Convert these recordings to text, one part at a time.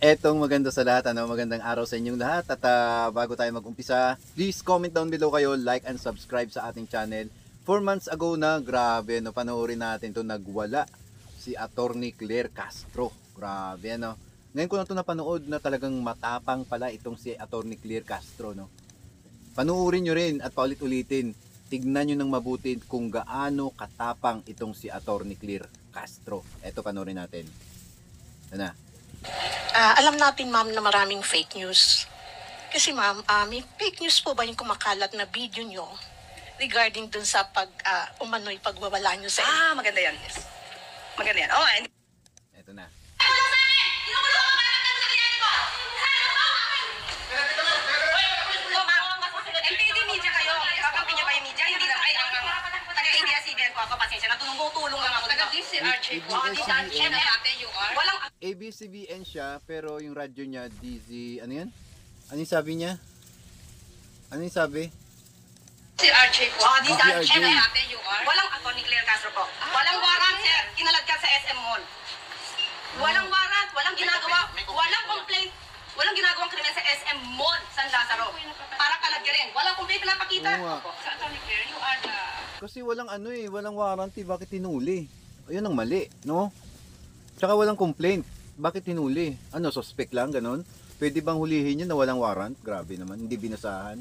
Etong maganda sa lahat, magandang araw sa inyong lahat. At bago tayo mag-umpisa, please comment down below kayo, like and subscribe sa ating channel. 4 months ago na, grabe, panoorin natin to, nagwala si Attorney Claire Castro. Grabe, Ngayon ko na to napanood na talagang matapang pala itong si Attorney Claire Castro, Panoorin nyo rin at paulit-ulitin. Tignan nyo ng mabuti kung gaano katapang itong si Attorney Claire Castro. Eto, panoorin natin. Ano? Alam natin, ma'am, na maraming fake news. Kasi, ma'am, may fake news po ba yung kumakalat na video nyo regarding dun sa umano'y pagwawala nyo sa Maganda yan. Yes. Maganda yan. Oh, and... Eto na. MPD Media kayo. Kakampi niyo ba yung media? Hindi lang. Ay, ang taga-ABS-CBN po ako. Pasensya na. Tulong lang ako. Taga-DCRJ po. Walang... ABS-CBN siya, pero yung radyo niya, DZ, ano yan? Ano yung sabi niya? Ano yung sabi? DCRJ po. DCRJ. Walang Attorney Claire Castro po. Walang warrant, sir. Kinalat ka sa SM Mall. Walang warrant. Walang ginagawa. Walang complaint. Walang ginagawang krimen sa SM Mall, San Lazaro. Para kalat ka rin. Walang complaint pinapakita. Oo nga. Sa Attorney Claire, you are the... Kasi walang walang warranty, bakit tinuli? Ayun ang mali, no? Tsaka walang complaint, bakit tinuli? Ano, suspect lang, ganon? Pwede bang hulihin yun na walang warrant? Grabe naman, hindi binasahan.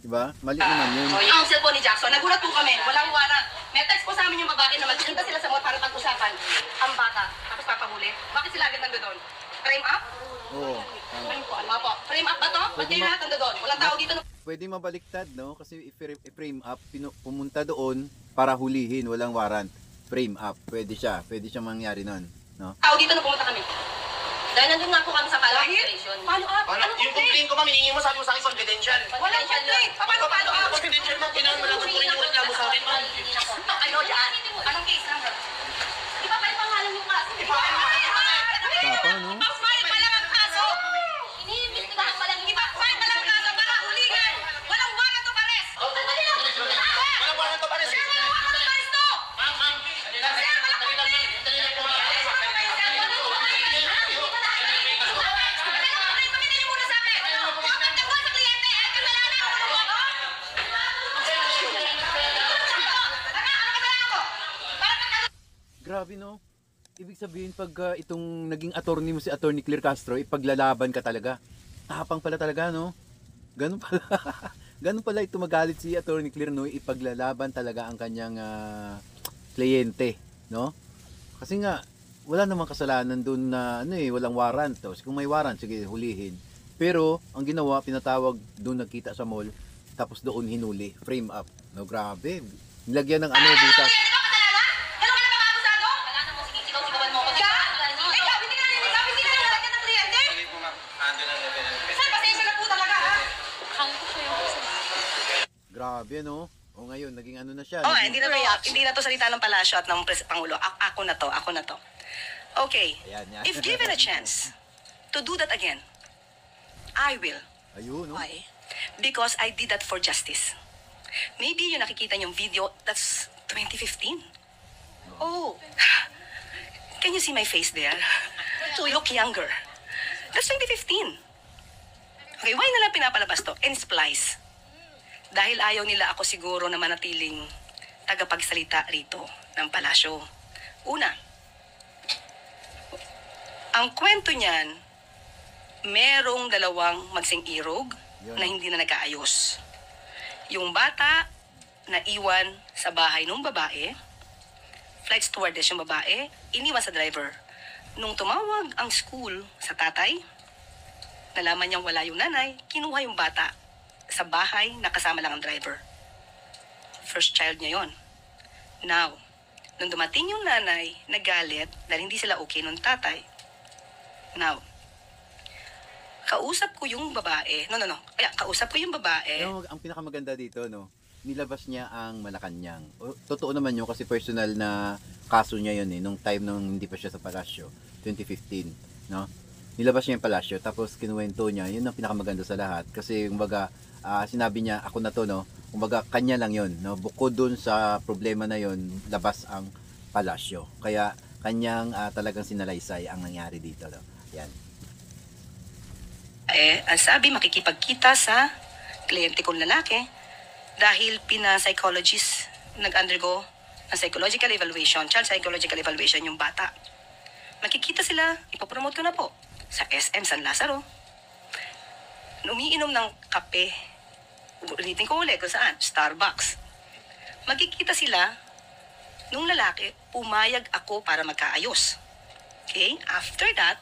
Diba? Mali naman yun. Ang cellphone ni Jackson, nagulat po kami, walang warrant. May text po sa amin yung babae na magkita sila sa mall para pag-usapan ang bata. Tapos papahuli. Bakit sila agad nandoon? Frame up? Oo. Opo. Frame up ba to? Ba't kayo lahat nandoon? Walang tao dito. Pwede mabaliktad, no? Kasi i-frame up, pumunta doon para hulihin, walang warrant. Frame up, pwede siya mangyari nun, no? Tao dito na pumunta kami. Dahil nandun nga po kami sa follow-up operation. Follow-up? Yung complaint ko, ma'am, hiningi mo, sabi mo sa akin, confidential. Walang complaint. Paano follow-up? Confidential, ma'am, kailangan mo lang kung yung reklamo sa akin, ma'am. Ano yan? Anong case number? Iba pa yung pangalan yung kaso. Tapang, no? File pa lang ang kaso. Iniimbestigahan pa lang. Iba, file pa lang ang kaso para huligan. Walang warrant of arrest. Walang warrant of arrest. Sir, walang warrant of arrest to. Ma'am, dali lang, Sir, walang complaint. dali lang po. Pakita niyo muna sa akin. Huwag kang sa kliyente. Ay, kasalanan ko. Grabe, no? Ibig sabihin, pag itong naging attorney mo si Attorney Claire Castro, ipaglalaban ka talaga. Tapang pala talaga, no? Ganun pala. Ganun pala ito magalit si Attorney Claire, no? Ipaglalaban talaga ang kanyang kliyente, no? Kasi nga, wala namang kasalanan doon na, walang warrant. Tapos kung may warrant, sige, hulihin. Pero, ang ginawa, pinatawag doon nagkita sa mall, tapos doon hinuli, frame up. No, grabe. Nilagyan ng butas. Sige po, ma'am. Ando lang na pinag- Grabe, no? O ngayon, naging ano na siya. Oh, naging- hindi na to salita ng palasyo at ng Pangulo. Ako na to. Okay. Ayan, yan. If given a chance to do that again, I will. Ayun, no? Why? Because I did that for justice. Maybe yung nakikita niyong video, that's 2015. Oh. Can you see my face there? To look younger. That's 2015. Okay, why nila pinapalabas to? And splice. Dahil ayaw nila ako siguro na manatiling tagapagsalita rito ng palasyo. Una, ang kwento niyan, merong dalawang magsing-irog Yun. na hindi na nagkaayos. Yung bata na iwan sa bahay ng babae, flight stewardess yung babae, iniwan sa driver. Nung tumawag ang school sa tatay, nalaman niyang wala yung nanay, kinuha yung bata sa bahay na kasama lang ang driver. First child niya yon. Now, nung dumating yung nanay, nagalit dahil hindi sila okay nung tatay. Now, kausap ko yung babae. Kausap ko yung babae. Pero ang pinakamaganda dito, no? Nilabas niya ang Malacanang. Totoo naman yun kasi personal na kaso niya yun, nung time nung hindi pa siya sa palasyo, 2015, no? Nilabas niya yung palasyo, tapos kinuwento niya, yun ang pinakamaganda sa lahat. Kasi, kumbaga, sinabi niya, ako na to, no? Kumbaga, kanya lang yun, no? Bukod dun sa problema na yun, labas ang palasyo. Kaya, kanyang talagang sinalaysay ang nangyari dito, no? Yan. Ang sabi, makikipagkita sa kliyente kong lalaki dahil pina-psychologist nag-undergo ng psychological evaluation, child psychological evaluation yung bata. Makikita sila, ipopromote ko na po sa SM San Lazaro. Umiinom ng kape. Ulitin ko ulit kung saan, Starbucks. Magkikita sila nung lalaki, pumayag ako para magkaayos. Okay? After that,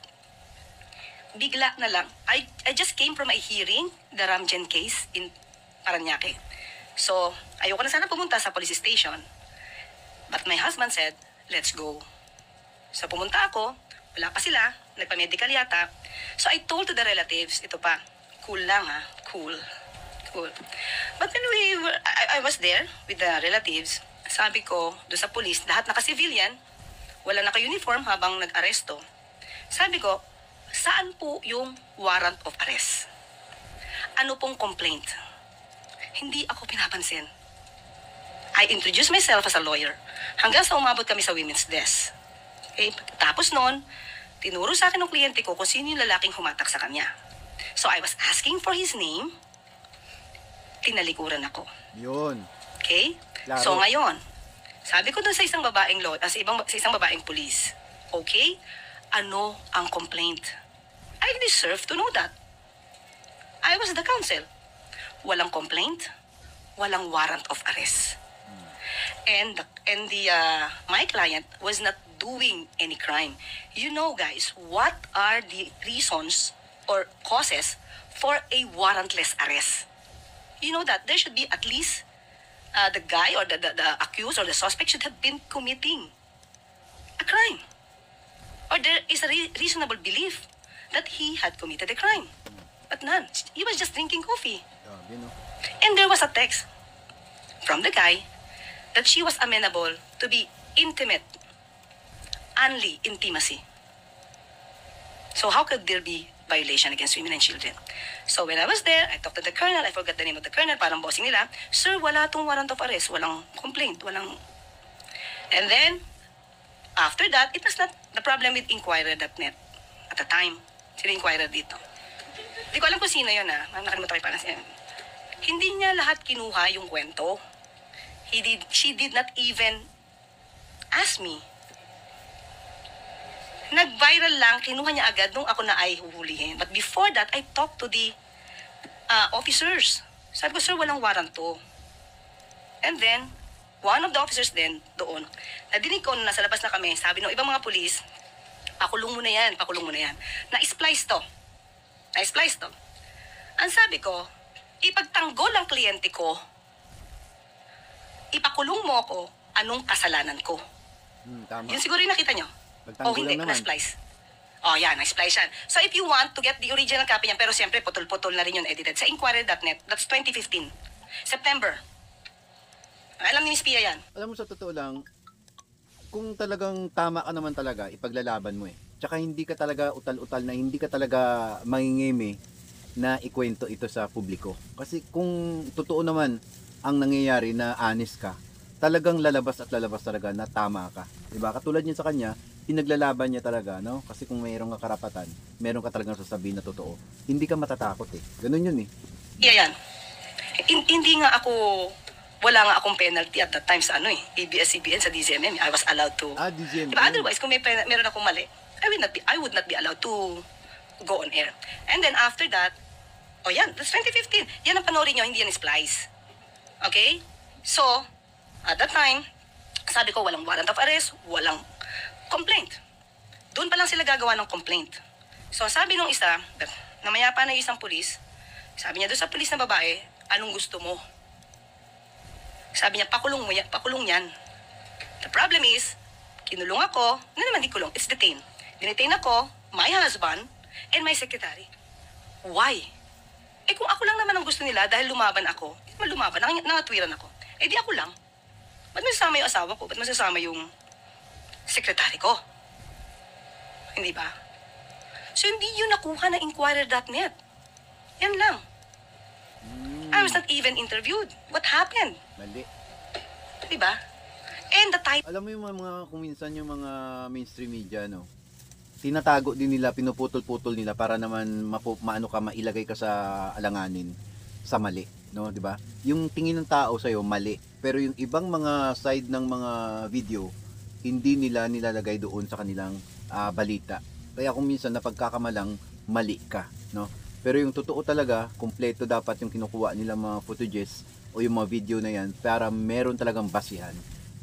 bigla na lang, I just came from a hearing, the Ramjen case in Paranaque. So, ayoko na sana pumunta sa police station. But my husband said, let's go. So, pumunta ako, wala pa sila, nagpa-medical yata. So, I told to the relatives, ito pa, cool lang ha, cool. But when I was there with the relatives, sabi ko, doon sa police, lahat naka-civilian, wala naka-uniform habang nag-aresto. Sabi ko, saan po yung warrant of arrest? Ano pong complaint? Hindi ako pinapansin. I introduced myself as a lawyer hanggang sa umabot kami sa women's desk. Okay? Tapos noon, tinuro sa akin ng kliyente ko kung sino yung lalaking humatak sa kanya. So I was asking for his name, tinalikuran ako. Yun. Okay? Klaro. So ngayon, sabi ko dun sa isang babaeng sa isang babaeng pulis, okay, ano ang complaint? I deserve to know that. I was the counsel. Walang complaint, walang warrant of arrest. And my client was not doing any crime. You know, guys, what are the reasons or causes for a warrantless arrest? You know that there should be at least the guy or the accused or the suspect should have been committing a crime. Or there is a reasonable belief that he had committed a crime. But none. He was just drinking coffee. Grabe, no? And there was a text from the guy that she was amenable to be intimate, only intimacy. So how could there be violation against women and children? So when I was there, I talked to the colonel, I forgot the name of the colonel, parang bossing nila, sir, wala tong warrant of arrest, walang complaint, walang... And then, after that, it was not the problem with Inquirer.net at the time. Sino Inquirer dito? Hindi ko alam kung sino yun nakalimutan ko parang siya. Hindi niya lahat kinuha yung kwento. She did not even ask me. Nag-viral lang, kinuha niya agad nung ako na ay huhulihin. But before that, I talked to the officers. Sabi ko, sir, walang warrant to. And then, one of the officers din doon, nadinig ko na nasa labas na kami, sabi ng ibang mga pulis, pakulong mo na yan. Na-splice to. Ang sabi ko, ipagtanggol ang kliyente ko, ipakulong mo ako, anong kasalanan ko? Tama. Yun siguro yung nakita nyo. Pagtanggol Hindi, lang naman. na-splice. Yan, na-splice yan. So if you want to get the original copy niyan, pero siyempre putol-putol na rin yun edited, sa Inquirer.net, that's 2015, September. Alam ni Miss Pia yan. Alam mo, sa totoo lang, kung talagang tama ka naman talaga, ipaglalaban mo eh. Tsaka hindi ka talaga utal-utal na, hindi ka talaga mangingimi na ikwento ito sa publiko. Kasi kung totoo naman ang nangyayari na honest ka, talagang lalabas talaga na tama ka. Diba? Katulad niya sa kanya, pinaglalaban niya talaga, no? Kasi kung mayroong karapatan, meron ka talagang sasabihin na totoo. Hindi ka matatakot eh. Ganun yun eh. Yan. Hindi nga ako, wala nga akong penalty at that time sa ABS-CBN, sa DZMM. I was allowed to. DZMM. Diba? Otherwise, kung meron akong mali, I would not be allowed to go on air. And then after that, that's 2015. Yan ang panoorin nyo, hindi yan splice. Okay? So, at that time, sabi ko, walang warrant of arrest, walang complaint. Doon pa lang sila gagawa ng complaint. So, sabi nung isa, namaya pa na yung isang pulis, sabi niya doon sa pulis na babae, anong gusto mo? Sabi niya, pakulong yan. The problem is, kinulong ako, naman di kulong, it's detained. Dinetain ako, my husband, and my secretary. Why? Kung ako lang naman ang gusto nila dahil lumaban ako, nangatwiran ako. Di ako lang. Ba't masasama yung asawa ko? Ba't masasama yung sekretary ko? Hindi ba? So, hindi yun nakuha ng Inquirer.net. Yan lang. I was not even interviewed. What happened? Mali. Di ba? And the type... Alam mo yung mga kung minsan yung mga mainstream media, no? tinatago din nila, pinuputol-putol nila para naman maano ka, mailagay ka sa alanganin, sa mali, no, 'di ba? Yung tingin ng tao sa mali, pero yung ibang mga side ng mga video hindi nila nilalagay doon sa kanilang balita. Kaya kung minsan napagkakamalang mali ka, no? Pero yung totoo talaga, kumpleto dapat yung kinukuha nilang mga footages o yung mga video na yan para meron talagang basihan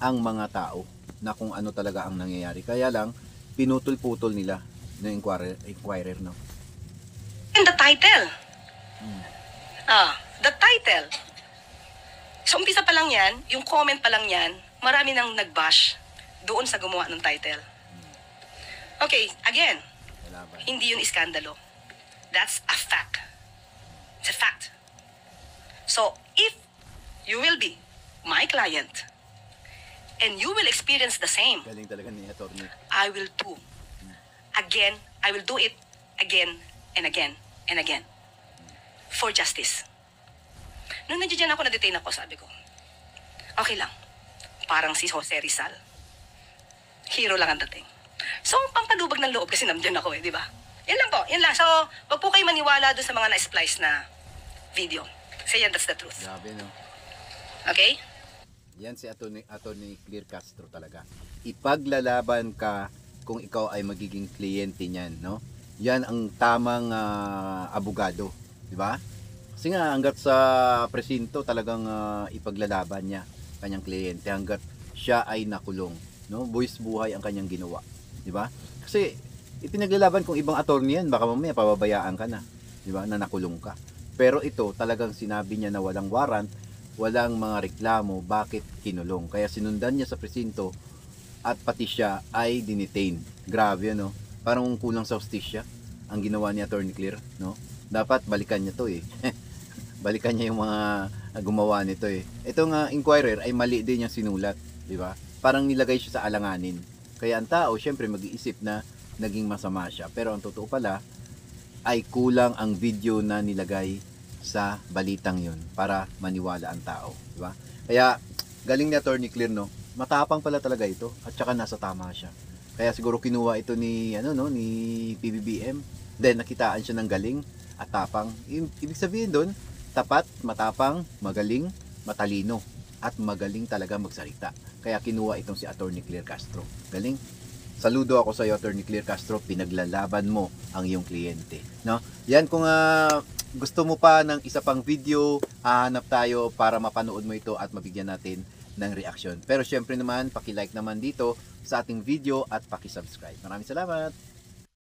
ang mga tao na kung ano talaga ang nangyayari. Kaya lang pinutol-putol nila ng inquirer, no? And the title. The title. So, umpisa pa lang yan, yung comment pa lang yan, marami nang nag-bash doon sa gumawa ng title. Okay, again, hindi yun iskandalo. That's a fact. It's a fact. So, if you will be my client and you will experience the same, Galing talaga ni attorney. I will do. Again, I will do it again and again and again. For justice. Nung nandiyan ako, na-detain ako, sabi ko, okay lang. Parang si Jose Rizal. Hero lang ang dating. So, pampalubag ng loob kasi nandiyan ako di ba? Yan lang po, yan lang. So, wag po kayo maniwala doon sa mga na-splice na video. Kasi yan, that's the truth. Grabe, no? Okay? Yan si attorney Clear Castro talaga. Ipaglalaban ka kung ikaw ay magiging kliyente niyan, no? Yan ang tamang abogado, di ba? Kasi nga hangga't sa presinto talagang ipaglalaban niya kanyang kliyente hangga't siya ay nakulong, no? Buwis buhay ang kanyang ginawa, di ba? Kasi ipinaglalaban kung ibang attorney yan, baka mamaya pababayaan ka na, di ba? Na nakulong ka. Pero ito talagang sinabi niya na walang warrant, walang mga reklamo, bakit kinulong. Kaya sinundan niya sa presinto at pati siya ay dinitain. Grabe, no? Parang kulang sa hustisya ang ginawa ni Attorney Clear, no? Dapat balikan niya to balikan niya yung mga gumawa nito Itong inquirer ay mali din yung sinulat, di ba? Parang nilagay siya sa alanganin. Kaya ang tao syempre mag-iisip na naging masama siya. Pero ang totoo pala ay kulang ang video na nilagay sa balitang yun para maniwala ang tao, di ba? Kaya galing ni Attorney Clear, no? Matapang pala talaga ito at saka nasa tama siya. Kaya siguro kinuha ito ni ni PBBM. Then nakitaan siya ng galing at tapang. Ibig sabihin doon, tapat, matapang, magaling, matalino at magaling talaga magsalita. Kaya kinuha itong si Attorney Clear Castro. Galing. Saludo ako sa iyo, Attorney Clear Castro, pinaglalaban mo ang iyong kliyente, no? Yan, kung gusto mo pa ng isa pang video, hahanap tayo para mapanood mo ito at mabigyan natin ng reaksyon. Pero syempre naman, paki-like naman dito sa ating video at paki-subscribe. Maraming salamat.